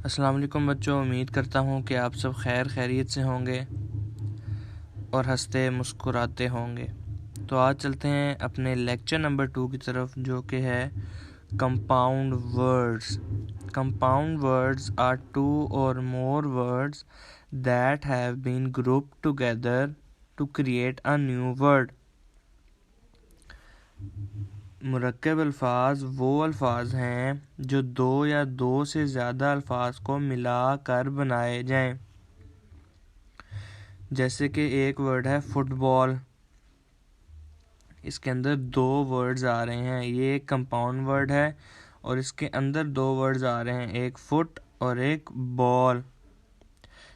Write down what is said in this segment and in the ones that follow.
अस्सलाम वालेकुम बच्चों, उम्मीद करता हूँ कि आप सब खैरियत से होंगे और हंसते मुस्कुराते होंगे। तो आज चलते हैं अपने लेक्चर नंबर 2 की तरफ, जो कि है compound words. Compound words are two or more words that have been grouped together to create a new word. मुरक्कब अल्फाज वो अल्फाज हैं जो दो या दो से ज़्यादा अल्फाज को मिला कर बनाए जाएं। जैसे कि एक वर्ड है फुटबॉल, इसके अंदर दो वर्ड्स आ रहे हैं, ये एक कंपाउंड वर्ड है और इसके अंदर दो वर्ड्स आ रहे हैं, एक फुट और एक बॉल।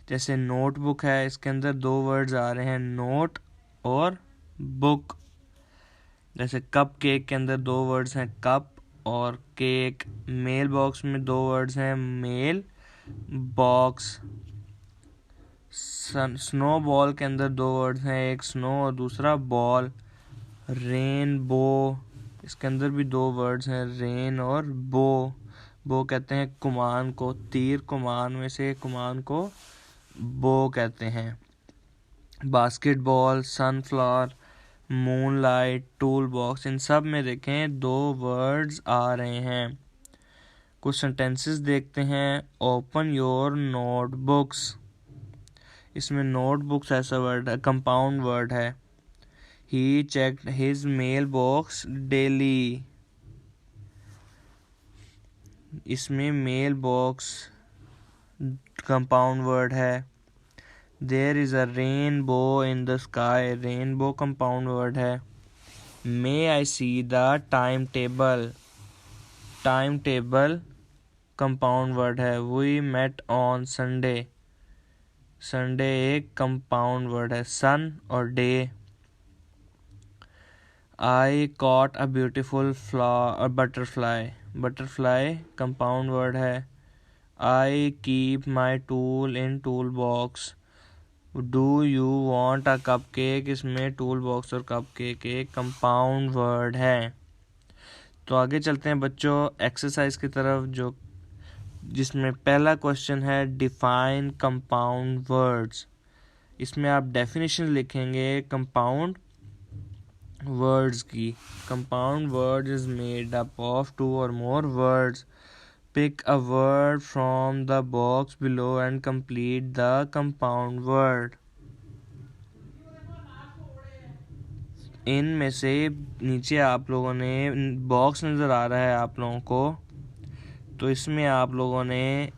जैसे नोटबुक है, इसके अंदर दो वर्ड्स आ रहे हैं, नोट और बुक। जैसे कप केक के अंदर दो वर्ड्स हैं, कप और केक। मेल बॉक्स में दो वर्ड्स हैं, मेल बॉक्स। स्नो बॉल के अंदर दो वर्ड्स हैं, एक स्नो और दूसरा बॉल। रेनबो, इसके अंदर भी दो वर्ड्स हैं, रेन और बो। बो कहते हैं कुमान को, तीर कुमान में से कुमान को बो कहते हैं। Basketball, sunflower, moonlight, tool box, इन सब में देखें दो वर्ड्स आ रहे हैं। कुछ सेंटेंसेस देखते हैं। ओपन योर नोटबुक्स, इसमें नोटबुक्स ऐसा वर्ड है, कंपाउंड वर्ड है। He checked his mail box daily, इसमें मेल बॉक्स कंपाउंड वर्ड है। There is a rainbow in the sky, rainbow compound word है। May I see the time table, time table compound word है। We met on Sunday, Sunday एक compound word है। Sun और day. I caught a beautiful flower butterfly, butterfly compound word है। I keep my tool in tool box. Do you want a cup cake, इसमें tool box और cup cake एक compound word है। तो आगे चलते हैं बच्चों एक्सरसाइज की तरफ, जो जिसमें पहला क्वेश्चन है डिफाइन कंपाउंड वर्ड्स। इसमें आप डेफिनेशन लिखेंगे कंपाउंड वर्ड्स की। Compound word is made up of two or more words. Pick a word from the box below and complete the compound word. इनमें से नीचे आप लोगों ने बॉक्स नज़र आ रहा है आप लोगों को, तो इसमें आप लोगों ने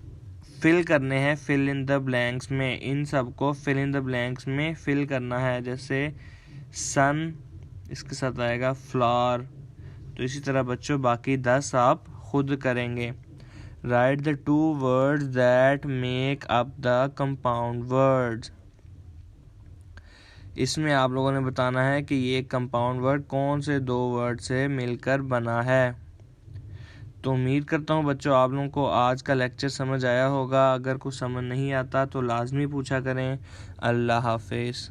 फिल करने हैं, फिल इन द ब्लैंक्स में। इन सब को फिल इन द ब्लैंक्स में फिल करना है। जैसे सन, इसके साथ आएगा फ्लावर। तो इसी तरह बच्चों बाकी 10 आप खुद करेंगे। Right the two words that make up the compound words. इसमें आप लोगों ने बताना है कि ये कंपाउंड वर्ड कौन से दो वर्ड से मिलकर बना है। तो उम्मीद करता हूँ बच्चों आप लोगों को आज का लेक्चर समझ आया होगा। अगर कुछ समझ नहीं आता तो लाजमी पूछा करें। अल्लाह हाफिज़।